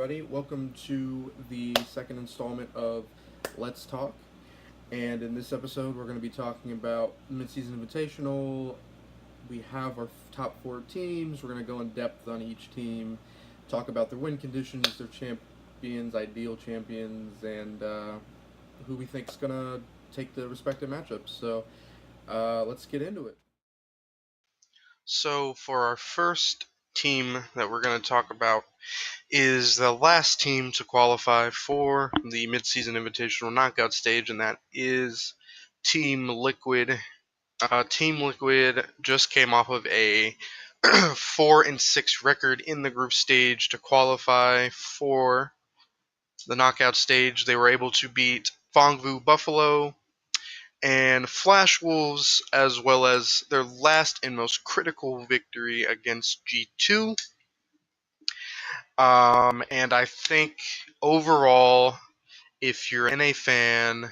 everybody. Welcome to the second installment of Let's Talk. And in this episode, we're going to be talking about Midseason Invitational. We have our top four teams. We're going to go in depth on each team, talk about their win conditions, their champions, ideal champions, and who we think is going to take the respective matchups. So let's get into it. So for our first team that we're going to talk about is the last team to qualify for the midseason invitational knockout stage, and that is Team Liquid. Team Liquid just came off of a 4-6 record in the group stage to qualify for the knockout stage. They were able to beat Fongvu Buffalo and Flash Wolves, as well as their last and most critical victory against G2. And I think overall, if you're an NA fan,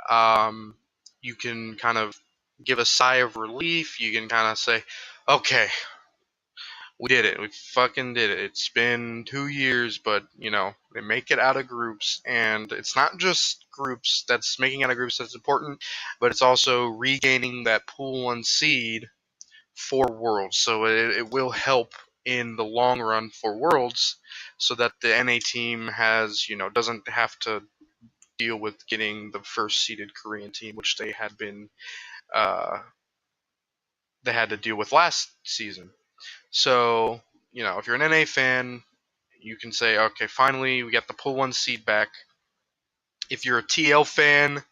um, you can kind of give a sigh of relief. You can kind of say, okay, we did it. We fucking did it. It's been 2 years, but, they make it out of groups. And it's not just groups that's making out of groups that's important, but it's also regaining that pool one seed for Worlds. So it will help in the long run for Worlds so that the NA team doesn't have to deal with getting the first seeded Korean team, which uh, they had to deal with last season. So, if you're an NA fan, you can say, okay, finally we got the pool one seed back. If you're a TL fan,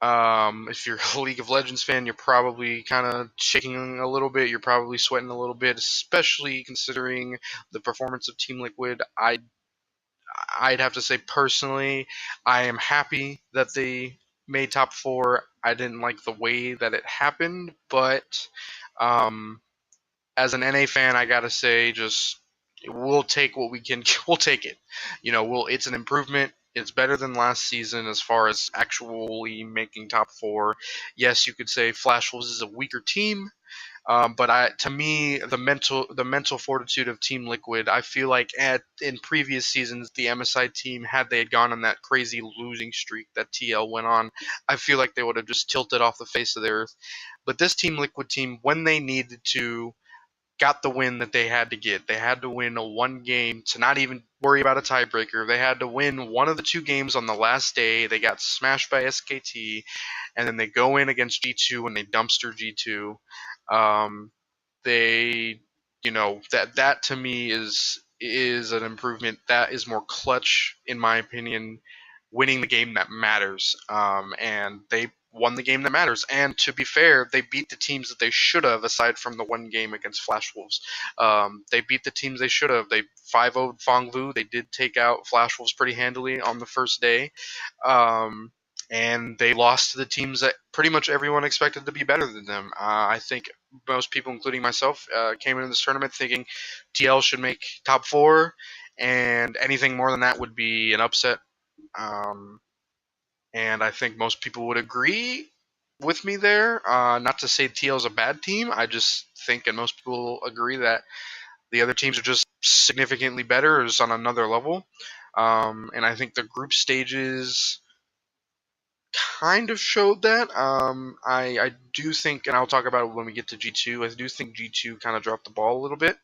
if you're a League of Legends fan, you're probably kind of shaking a little bit. You're probably sweating a little bit, especially considering the performance of Team Liquid. I'd have to say personally, I am happy that they made top four. I didn't like the way that it happened, but um, as an NA fan, I gotta say, just we'll take what we can. We'll take it. It's an improvement. It's better than last season as far as actually making top four. Yes, you could say Flash Wolves is a weaker team, but to me, the mental fortitude of Team Liquid, I feel like in previous seasons, the MSI team, had they had gone on that crazy losing streak that TL went on, I feel like they would have just tilted off the face of the earth. But this Team Liquid team, when they needed to, got the win that they had to get. They had to win a one game to not even worry about a tiebreaker. They had to win one of the two games on the last day. They got smashed by SKT, and then they go in against G2 and they dumpster G2. Um, they, that to me is an improvement. That is more clutch, in my opinion, winning the game that matters. And they won the game that matters. And to be fair, they beat the teams that they should have, aside from the one game against Flash Wolves. They beat the teams they should have. They 5-0'd Fongvu. They did take out Flash Wolves pretty handily on the first day. Um, and they lost to the teams that pretty much everyone expected to be better than them. I think most people, including myself, came into this tournament thinking TL should make top four, and anything more than that would be an upset. Um, and I think most people would agree with me there. Not to say TL is a bad team. I just think, and most people agree, that the other teams are just significantly better, or just on another level. And I think the group stages kind of showed that. I do think, and I'll talk about it when we get to G2, I do think G2 kind of dropped the ball a little bit.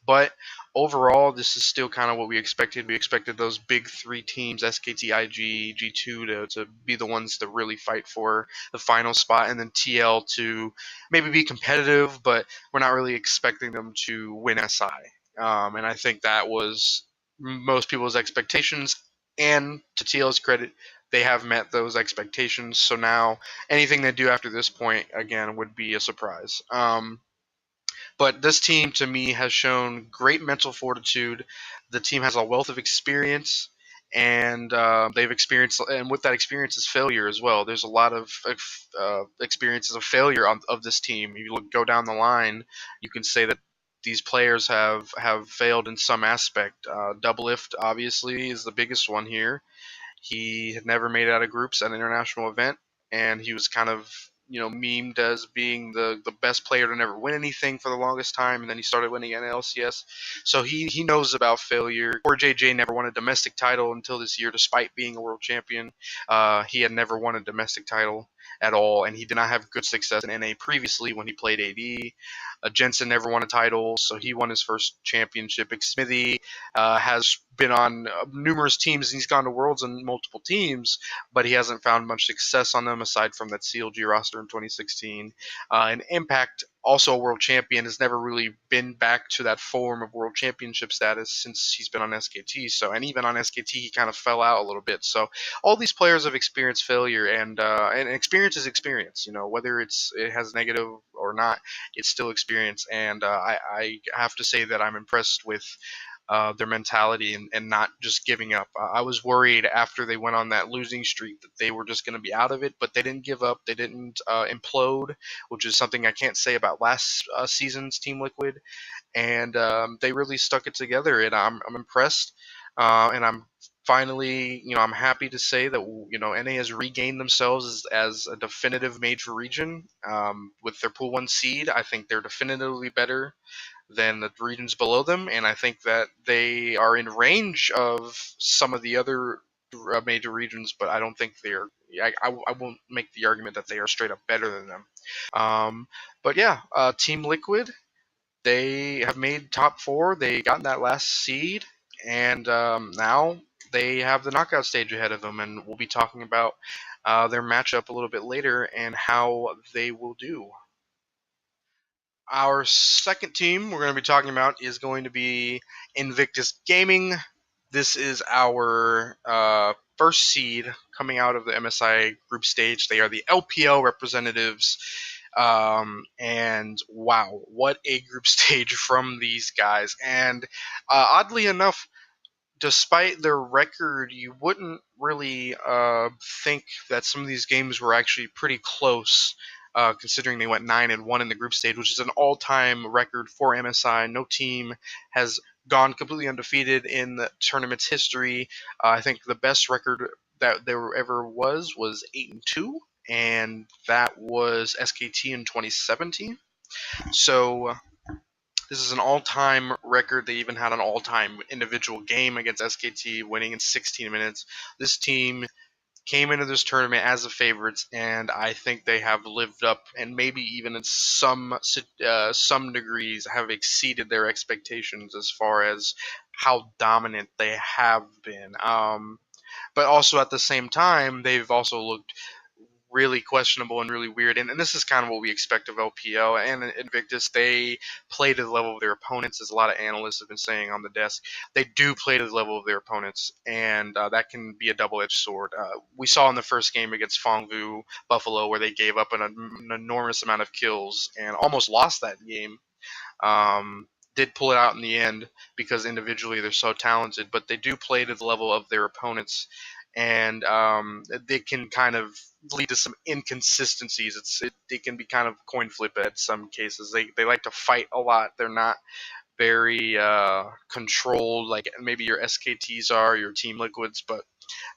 But overall, this is still kind of what we expected. We expected those big three teams, SKT, IG, G2, to be the ones to really fight for the final spot, and then TL to maybe be competitive, but we're not really expecting them to win SI. And I think that was most people's expectations. And to TL's credit, they have met those expectations. So now anything they do after this point, again, would be a surprise. But this team, to me, has shown great mental fortitude. The team has a wealth of experience, and they've experienced, and with that experience is failure as well. There's a lot of experiences of failure of this team. If you go down the line, you can say that these players have failed in some aspect. Doublelift, obviously, is the biggest one here. He had never made it out of groups at an international event, and he was kind of memed as being the best player to never win anything for the longest time, and then he started winning NLCS. So he knows about failure. Poor JJ never won a domestic title until this year, despite being a world champion. He had never won a domestic title at all, and he did not have good success in NA previously when he played AD. Jensen never won a title, so he won his first championship. Smithy has been on numerous teams, and he's gone to Worlds and multiple teams, but he hasn't found much success on them aside from that CLG roster in 2016. And Impact, also a world champion, has never really been back to that form of world championship status since he's been on SKT. So, and even on SKT, he kind of fell out a little bit. So, all these players have experienced failure, and experience is experience. Whether it has negative or not, it's still experience. And I have to say that I'm impressed with their mentality and not just giving up. I was worried after they went on that losing streak that they were just going to be out of it, but they didn't give up. They didn't implode, which is something I can't say about last season's Team Liquid. And they really stuck it together, and I'm impressed. And I'm finally, I'm happy to say that NA has regained themselves as a definitive major region with their Pool 1 seed. I think they're definitively better than the regions below them, and I think that they are in range of some of the other major regions, but I don't think they're. I won't make the argument that they are straight up better than them. Um, but yeah, Team Liquid, they have made top four. They got that last seed, and now they have the knockout stage ahead of them, and we'll be talking about their matchup a little bit later and how they will do. Our second team we're going to be talking about is going to be Invictus Gaming. This is our first seed coming out of the MSI group stage. They are the LPL representatives. And wow, what a group stage from these guys. And oddly enough, despite their record, you wouldn't really think that some of these games were actually pretty close, considering they went 9-1 in the group stage, which is an all-time record for MSI. No team has gone completely undefeated in the tournament's history. I think the best record that there ever was 8-2, and that was SKT in 2017. So this is an all-time record. They even had an all-time individual game against SKT, winning in 16 minutes. This team came into this tournament as the favorites, and I think they have lived up, and maybe even in some degrees have exceeded their expectations as far as how dominant they have been. But also at the same time, they've also looked really questionable and really weird. And this is kind of what we expect of LPL and Invictus. They play to the level of their opponents, as a lot of analysts have been saying on the desk. They do play to the level of their opponents, and that can be a double-edged sword. We saw in the first game against Fongvu Buffalo where they gave up an enormous amount of kills and almost lost that game. Did pull it out in the end because individually they're so talented, but they do play to the level of their opponents, and they can kind of lead to some inconsistencies. It can be kind of coin flip at some cases. They like to fight a lot. They're not very controlled like maybe your SKTs are, your Team Liquids, but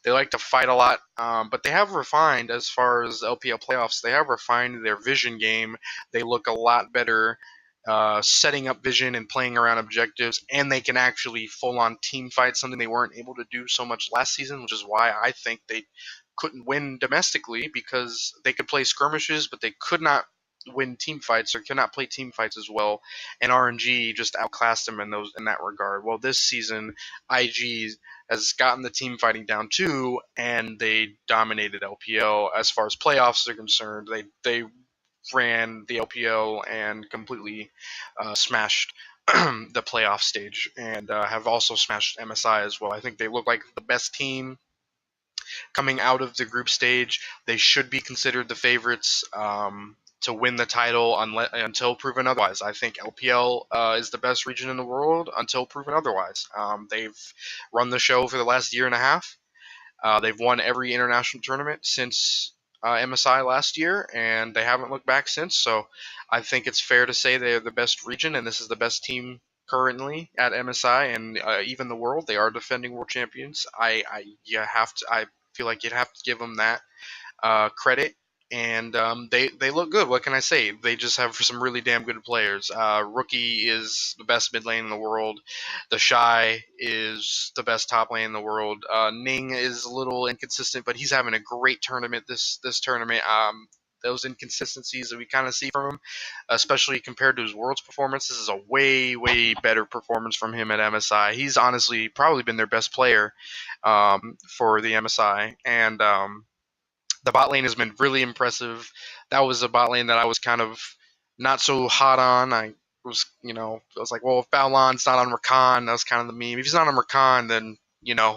they like to fight a lot. But they have refined, as far as LPL playoffs, they have refined their vision game. They look a lot better setting up vision and playing around objectives, and they can actually full on team fight, something they weren't able to do so much last season, which is why I think they couldn't win domestically, because they could play skirmishes, but they could not win team fights or could not play team fights as well, and RNG just outclassed them in that regard. Well, this season, IG has gotten the team fighting down too, and they dominated LPL as far as playoffs are concerned. They ran the LPL and completely smashed the playoff stage, and have also smashed MSI as well. I think they look like the best team coming out of the group stage. They should be considered the favorites to win the title until proven otherwise. I think LPL is the best region in the world until proven otherwise. They've run the show for the last year and a half. They've won every international tournament since MSI last year, and they haven't looked back since. So I think it's fair to say they're the best region, and this is the best team currently at MSI and even the world. They are defending world champions. I feel like you'd have to give them that credit. and they look good. What can I say? They just have some really damn good players. Rookie is the best mid lane in the world. The Shy is the best top lane in the world. Ning is a little inconsistent, but he's having a great tournament this tournament. Those inconsistencies that we kind of see from him, especially compared to his Worlds performance, this is a way better performance from him at MSI. He's honestly probably been their best player for the MSI, and the bot lane has been really impressive. That was a bot lane that I was kind of not so hot on. I was like, well, if Baolan's not on Rakan, that was kind of the meme. If he's not on Rakan, then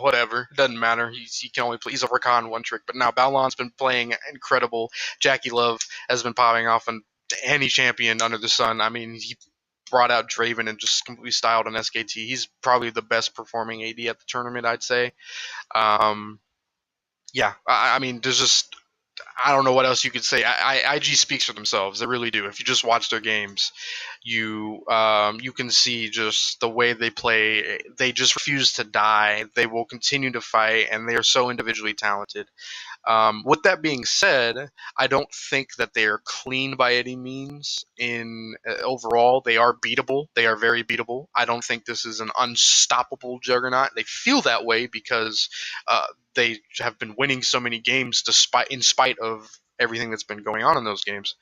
whatever, it doesn't matter. He can only play. He's a Rakan one trick. But now Baolan's been playing incredible. Jackie Love has been popping off on any champion under the sun. I mean, he brought out Draven and just completely styled on SKT. He's probably the best performing AD at the tournament, I'd say. Um, yeah, I mean, there's just I don't know what else you could say. IG speaks for themselves. They really do. If you just watch their games, you can see just the way they play. They just refuse to die. They will continue to fight, and they are so individually talented. With that being said, I don't think that they are clean by any means. In overall, they are beatable. They are very beatable. I don't think this is an unstoppable juggernaut. They feel that way because they have been winning so many games, in spite of everything that's been going on in those games.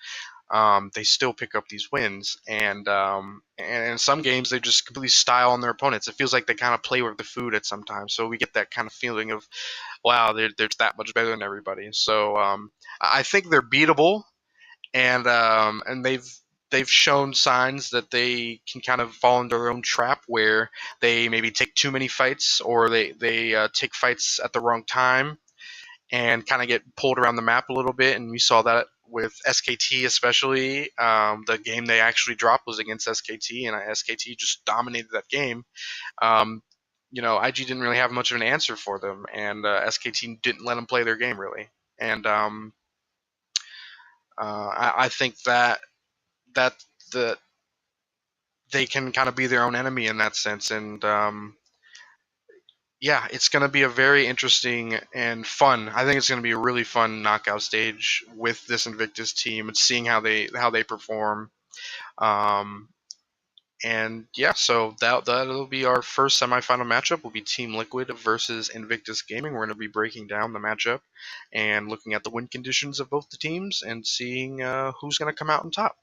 They still pick up these wins, and in some games they just completely style on their opponents. It feels like they kind of play with the food at some time, so we get that kind of feeling of wow, they're that much better than everybody. So I think they're beatable, and they've shown signs that they can kind of fall into their own trap where they maybe take too many fights or they take fights at the wrong time and kind of get pulled around the map a little bit. And we saw that with SKT, especially. The game they actually dropped was against SKT, and SKT just dominated that game. Um, IG didn't really have much of an answer for them, and SKT didn't let them play their game really. And I think that the they can kind of be their own enemy in that sense, and yeah, it's going to be a very interesting and fun. I think it's going to be a really fun knockout stage with this Invictus team and seeing how they perform. Um, And yeah, so that'll be our first semifinal matchup. Will be Team Liquid versus Invictus Gaming. We're going to be breaking down the matchup and looking at the win conditions of both the teams and seeing who's going to come out on top.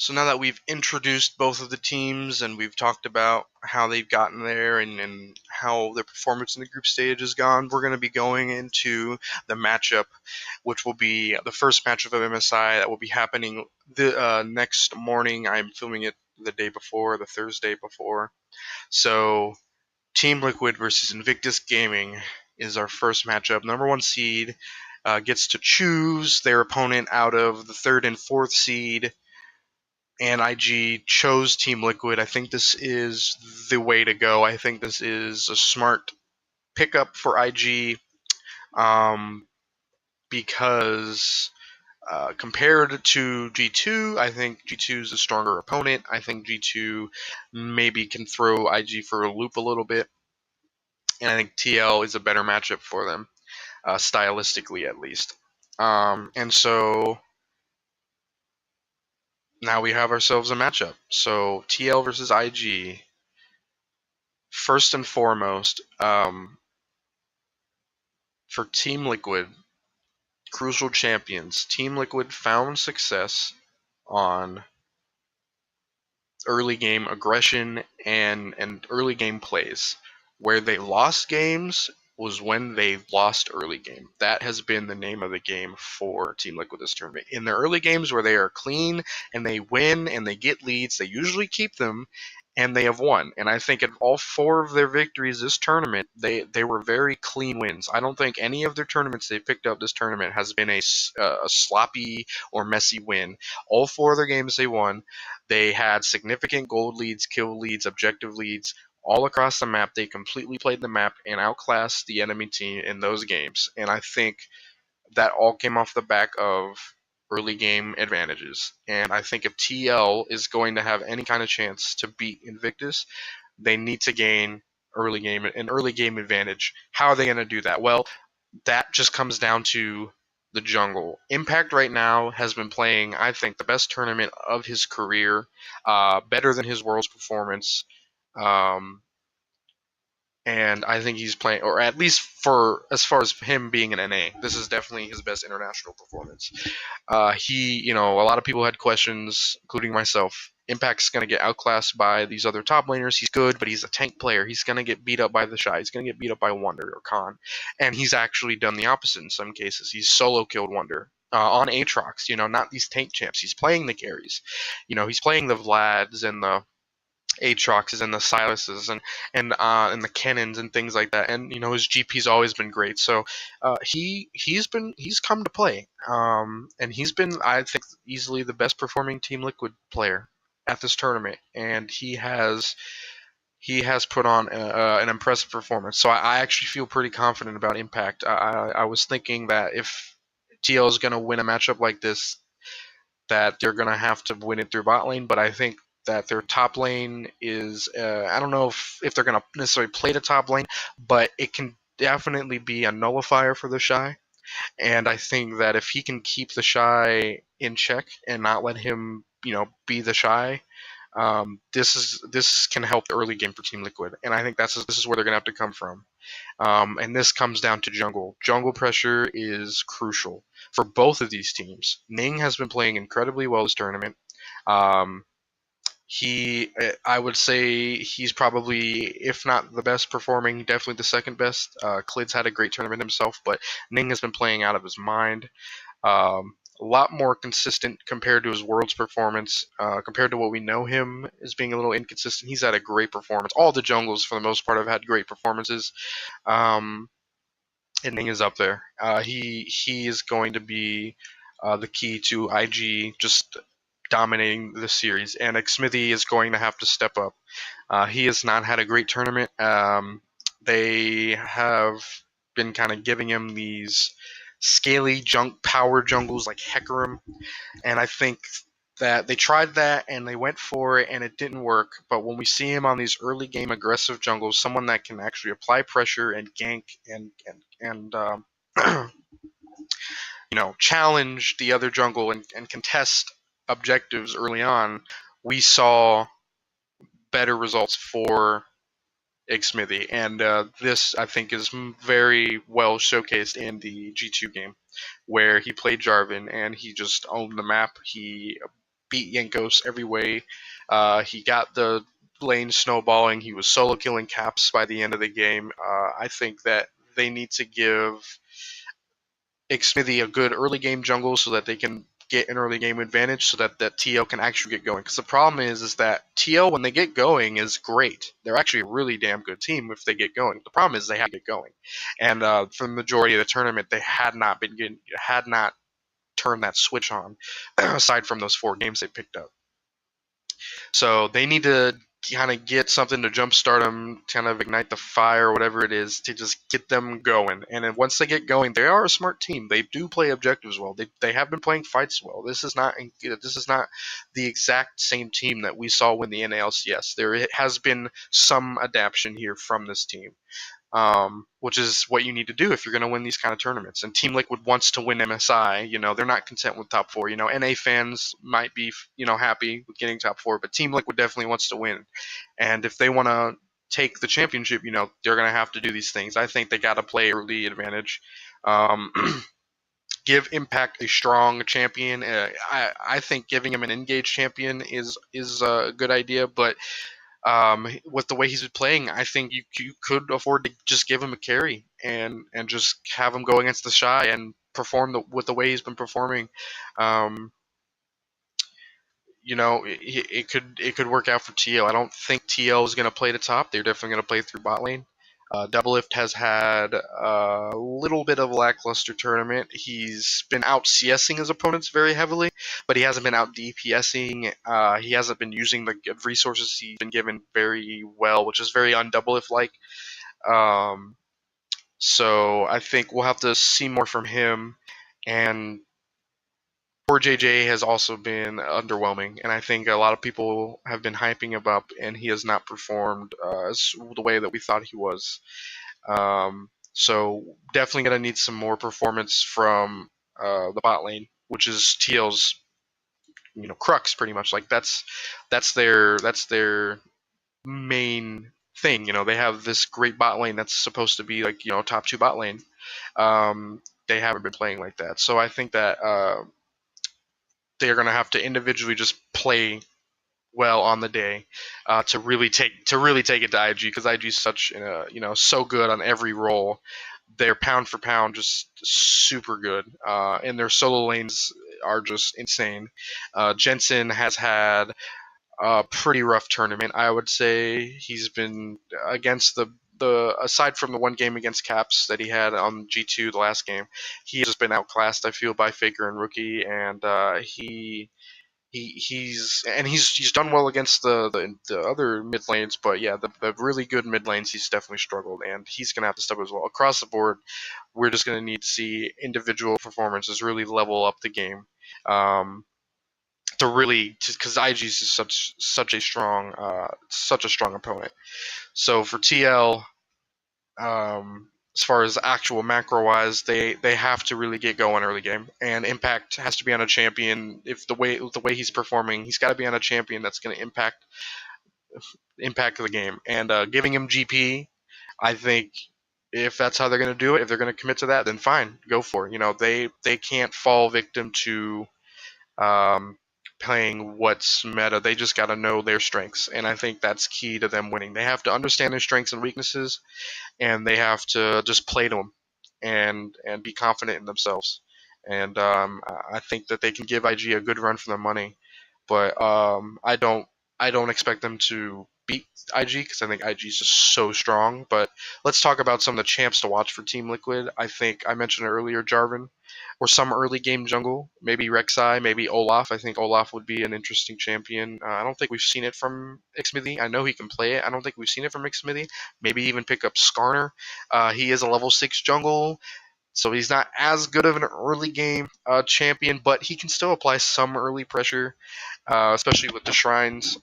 So now that we've introduced both of the teams and we've talked about how they've gotten there and how their performance in the group stage has gone, we're going to be going into the matchup, which will be the first matchup of MSI that will be happening the next morning. I'm filming it the day before, the Thursday before. So Team Liquid versus Invictus Gaming is our first matchup. Number one seed gets to choose their opponent out of the third and fourth seed, and IG chose Team Liquid. I think this is the way to go. I think this is a smart pickup for IG um, because compared to G2, I think G2 is a stronger opponent. I think G2 maybe can throw IG for a loop a little bit, and I think TL is a better matchup for them, stylistically at least. And so now we have ourselves a matchup. So TL versus IG. First and foremost, for Team Liquid, Crucial Champions, Team Liquid found success on early game aggression and early game plays. Where they lost games was when they lost early game. That has been the name of the game for Team Liquid this tournament. In the early games where they are clean and they win and they get leads, they usually keep them and they have won. And I think in all four of their victories this tournament, they were very clean wins. I don't think any of their tournaments they picked up this tournament has been a sloppy or messy win. All four of their games they won. They had significant gold leads, kill leads, objective leads all across the map. They completely played the map and outclassed the enemy team in those games. And I think that all came off the back of early game advantages. And I think if TL is going to have any kind of chance to beat Invictus, they need to gain an early game advantage. How are they going to do that? Well, that just comes down to the jungle. Impact right now has been playing, I think, the best tournament of his career, better than his Worlds performance. Um, and I think he's playing, or at least for as far as him being an NA, this is definitely his best international performance. A lot of people had questions, including myself. Impact's going to get outclassed by these other top laners. He's good, but he's a tank player. He's going to get beat up by the Shy. He's going to get beat up by Wonder or Khan. And he's actually done the opposite in some cases. He's solo killed Wonder. On Aatrox, not these tank champs. He's playing the carries. He's playing the Vlads and the Aatroxes and the Siluses and the Cannons and things like that. And his GP's always been great. So he's come to play. And he's been, I think, easily the best performing Team Liquid player at this tournament. And he has put on an impressive performance. So I actually feel pretty confident about Impact. I was thinking that if TL is going to win a matchup like this, that they're going to have to win it through bot lane, but I think that their top lane is, I don't know if they're going to necessarily play the top lane, but it can definitely be a nullifier for the Shy. And I think that if he can keep the Shy in check and not let him, be the Shy, this can help the early game for Team Liquid. And I think this is where they're going to have to come from. And this comes down to jungle. Jungle pressure is crucial for both of these teams. Ning has been playing incredibly well this tournament. Um, I would say he's probably, if not the best performing, definitely the second best. Klid's had a great tournament himself, but Ning has been playing out of his mind. A lot more consistent compared to his Worlds performance. Compared to what we know him as being a little inconsistent, he's had a great performance. All the jungles, for the most part, have had great performances. Um, and Ning is up there. He is going to be the key to IG just dominating the series, and Xmithy is going to have to step up. He has not had a great tournament. They have been kind of giving him these scaly junk power jungles like Hecarim, and I think that they tried that and they went for it and it didn't work. But when we see him on these early game aggressive jungles, someone that can actually apply pressure and gank and challenge the other jungle and contest objectives early on, we saw better results for Xmithy, and this I think is very well showcased in the G2 game, where he played Jarvan and he just owned the map. He beat Yankos every way. He got the lane snowballing. He was solo killing caps by the end of the game. I think that they need to give Xmithy a good early game jungle so that they can get an early game advantage so that TL can actually get going. Because the problem is that TL, when they get going, is great. They're actually a really damn good team if they get going. The problem is they have to get going. And for the majority of the tournament, they had not turned that switch on, aside from those 4 games they picked up. So they need to kind of get something to jumpstart them, kind of ignite the fire, whatever it is, to just get them going. And then once they get going, they are a smart team. They do play objectives well. They have been playing fights well. This is not the exact same team that we saw win the NALCS. There has been some adaptation here from this team. Which is what you need to do if you're going to win these kind of tournaments. And Team Liquid wants to win MSI. They're not content with top 4. NA fans might be, happy with getting top 4, but Team Liquid definitely wants to win. And if they want to take the championship, they're going to have to do these things. I think they got to play early advantage. Give Impact a strong champion. I think giving him an engaged champion is a good idea, but with the way he's been playing, I think you could afford to just give him a carry and just have him go against the Shy and perform with the way he's been performing. It could work out for TL. I don't think TL is going to play the top. They're definitely going to play through bot lane. Doublelift has had a little bit of a lackluster tournament. He's been out CSing his opponents very heavily, but he hasn't been out DPSing. He hasn't been using the resources he's been given very well, which is very un-Doublelift-like. So I think we'll have to see more from him. And Poor JJ has also been underwhelming, and I think a lot of people have been hyping him up, and he has not performed the way that we thought he was. So definitely gonna need some more performance from the bot lane, which is TL's crux pretty much. Like that's their main thing. They have this great bot lane that's supposed to be like top two bot lane. They haven't been playing like that, so I think that they're gonna have to individually just play well on the day to really take it to IG, because IG is such so good on every role. They're pound for pound just super good, and their solo lanes are just insane. Jensen has had a pretty rough tournament, I would say. He's been against the aside from the one game against Caps that he had on G2 the last game, he has just been outclassed, I feel, by Faker and Rookie, and he's done well against the other mid lanes, but yeah, the really good mid lanes he's definitely struggled, and he's gonna have to step as well. Across the board, we're just gonna need to see individual performances really level up the game, to really, because IG's is such a strong opponent. So for TL, as far as actual macro wise, they have to really get going early game, and Impact has to be on a champion. If the way he's performing, he's got to be on a champion that's going to impact the game, and giving him GP, I think. If that's how they're going to do it, if they're going to commit to that, then fine, go for it. They can't fall victim to um, playing what's meta. They just got to know their strengths, and I think that's key to them winning. They have to understand their strengths and weaknesses, and they have to just play to them and be confident in themselves. And I think that they can give IG a good run for their money, but I don't expect them to beat IG, because I think IG is just so strong. But let's talk about some of the champs to watch for Team Liquid. I think I mentioned earlier Jarvan, or some early game jungle, maybe Rek'Sai, maybe Olaf. I think Olaf would be an interesting champion. I don't think we've seen it from Xmithy. I know he can play it. I don't think we've seen it from Xmithy. Maybe even pick up Skarner. He is a level 6 jungle, so he's not as good of an early game champion, but he can still apply some early pressure, especially with the shrines.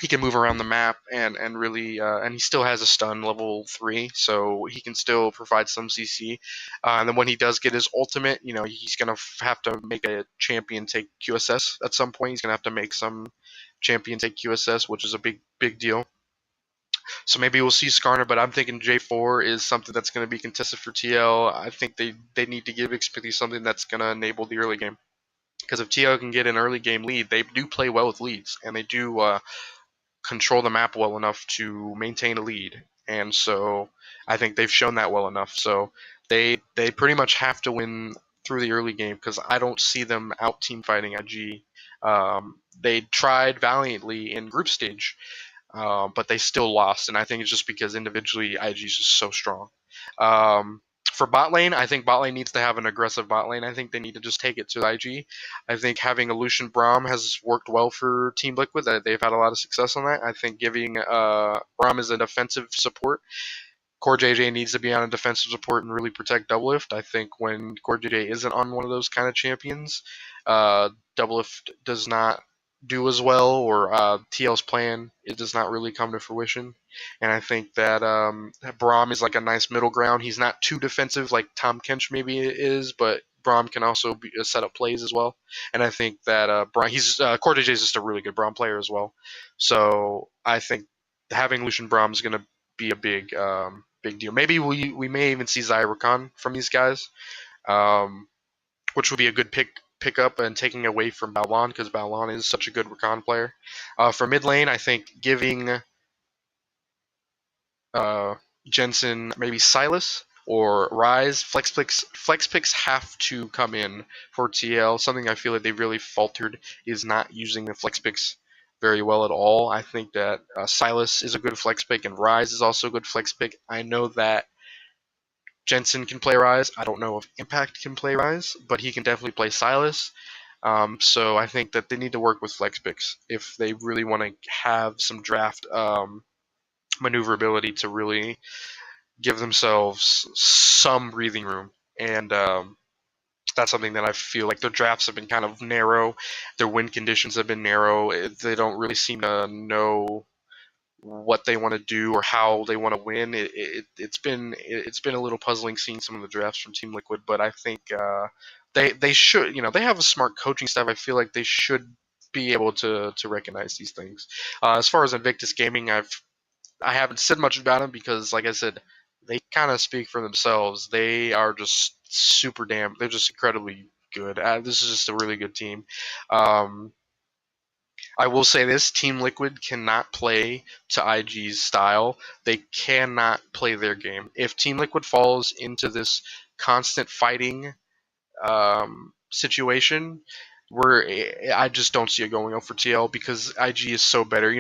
He can move around the map, and really, and he still has a stun level 3, so he can still provide some CC. And then when he does get his ultimate, he's gonna have to make a champion take QSS at some point. He's gonna have to make some champion take QSS, which is a big deal. So maybe we'll see Skarner, but I'm thinking J4 is something that's going to be contested for TL. I think they need to give Xpili something that's going to enable the early game. Because if TL can get an early game lead, they do play well with leads, and they do control the map well enough to maintain a lead. And so I think they've shown that well enough. So they pretty much have to win through the early game, because I don't see them out team fighting IG. They tried valiantly in group stage, but they still lost, and I think it's just because individually IG is just so strong. For bot lane, I think bot lane needs to have an aggressive bot lane. I think they need to just take it to IG. I think having a Lucian Braum has worked well for Team Liquid. They've had a lot of success on that. I think giving Braum as a defensive support, Core JJ needs to be on a defensive support and really protect Doublelift. I think when Core JJ isn't on one of those kind of champions, uh, Doublelift does not do as well, or TL's plan it does not really come to fruition. And I think that Braum is like a nice middle ground. He's not too defensive like Tom Kench maybe is, but Braum can also set up plays as well. And I think that Core JJ is just a really good Braum player as well. So I think having Lucian Braum is going to be a big deal. Maybe we may even see Zyrakan from these guys, which would be a good pick up and taking away from Balon, because Balon is such a good Rakan player. For mid lane, I think giving uh, Jensen maybe Silas or Rise. Flex picks have to come in for TL. Something I feel like they really faltered is not using the flex picks very well at all. I think that Silas is a good flex pick, and Rise is also a good flex pick. I know that Jensen can play Rise. I don't know if Impact can play Rise, but he can definitely play Silas. So I think that they need to work with flex picks if they really want to have some draft maneuverability to really give themselves some breathing room. And that's something that I feel like their drafts have been kind of narrow. Their win conditions have been narrow. They don't really seem to know what they want to do or how they want to win. It's been a little puzzling seeing some of the drafts from Team Liquid, but I think they should, they have a smart coaching staff. I feel like they should be able to recognize these things. As far as Invictus Gaming, I haven't said much about them because, like I said, they kind of speak for themselves. They are just super damn. They're just incredibly good. This is just a really good team. Um, I will say this: Team Liquid cannot play to IG's style. They cannot play their game. If Team Liquid falls into this constant fighting situation, where I just don't see it going up for TL because IG is so better.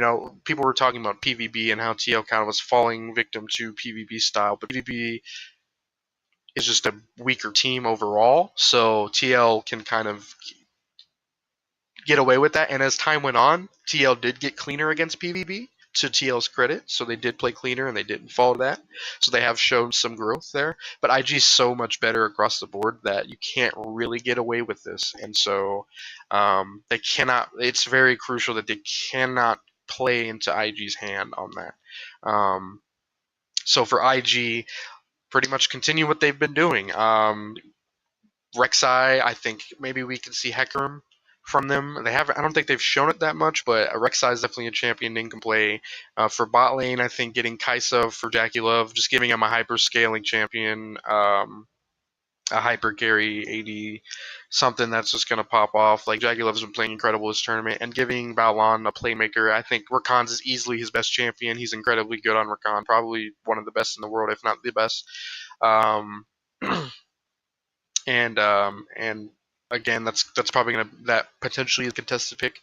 People were talking about PvB and how TL kind of was falling victim to PvB style, but PvB is just a weaker team overall, so TL can kind of get away with that. And as time went on, TL did get cleaner against PvB, to TL's credit. So they did play cleaner and they didn't fall to that. So they have shown some growth there. But IG is so much better across the board that you can't really get away with this. And so they cannot. It's very crucial that they cannot play into IG's hand on that. So for IG, pretty much continue what they've been doing. Rek'Sai, I think maybe we can see Hecarim from them. They haven't. I don't think they've shown it that much, but Rek'Sai is definitely a champion Ning can play. For bot lane, I think getting Kaisa for Jackie Love, just giving him a hyper scaling champion, a hyper carry AD, something that's just gonna pop off. Like Jackie Love's been playing incredible this tournament, and giving Balan a playmaker. I think Rakan's is easily his best champion. He's incredibly good on Rakan, probably one of the best in the world, if not the best. Um, and again, that's probably gonna that potentially a contested pick.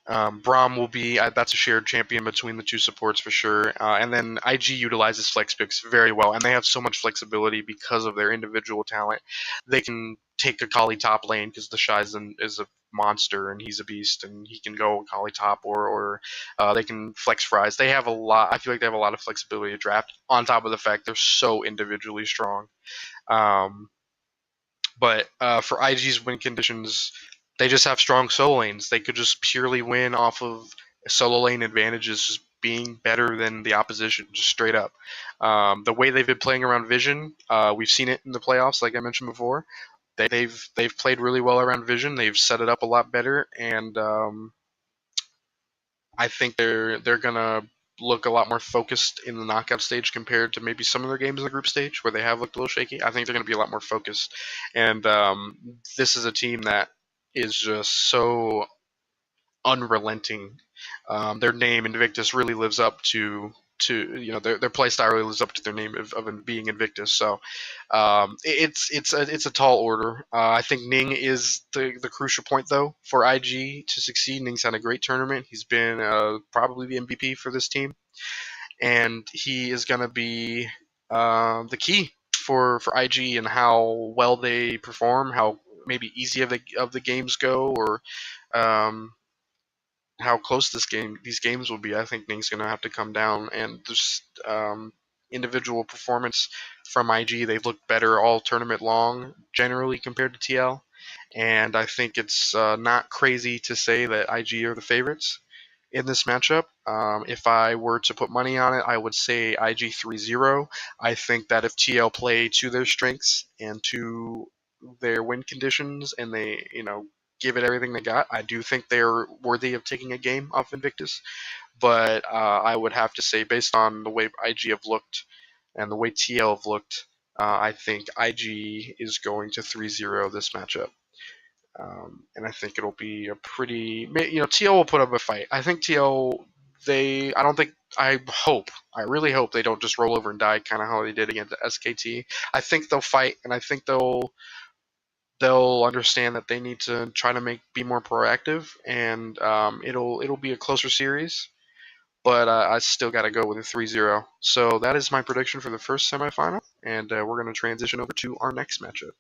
Braum will be that's a shared champion between the two supports for sure. And then IG utilizes flex picks very well, and they have so much flexibility because of their individual talent. They can take a Kali top lane because the Shizen is a monster and he's a beast, and he can go Kali top, or they can flex fries. They have a lot. I feel like they have a lot of flexibility to draft. On top of the fact they're so individually strong. Um, but for IG's win conditions, they just have strong solo lanes. They could just purely win off of solo lane advantages, just being better than the opposition, just straight up. The way they've been playing around Vision, we've seen it in the playoffs, like I mentioned before. They've played really well around Vision. They've set it up a lot better, and I think they're gonna look a lot more focused in the knockout stage compared to maybe some of their games in the group stage where they have looked a little shaky. I think they're gonna be a lot more focused, and this is a team that is just so unrelenting. Their name Invictus really lives up to their play style really lives up to their name of being Invictus. So it's a tall order. I think Ning is the crucial point though for IG to succeed. Ning's had a great tournament. He's been probably the MVP for this team, and he is going to be the key for IG and how well they perform, how maybe easy of the games go, or um, how close these games will be. I think Ning's going to have to come down, and just individual performance from IG. They've looked better all tournament long, generally compared to TL, and I think it's not crazy to say that IG are the favorites in this matchup. If I were to put money on it, I would say IG 3-0. I think that if TL play to their strengths and to their win conditions, and they, give it everything they got, I do think they're worthy of taking a game off Invictus. But I would have to say, based on the way IG have looked and the way TL have looked, I think IG is going to 3-0 this matchup. And I think it'll be a pretty, TL will put up a fight. I think TL, I really hope they don't just roll over and die, kind of how they did against the SKT. I think they'll fight, and I think they'll understand that they need to try to be more proactive, and it'll be a closer series. But I still got to go with a 3-0. So that is my prediction for the first semifinal, and we're going to transition over to our next matchup.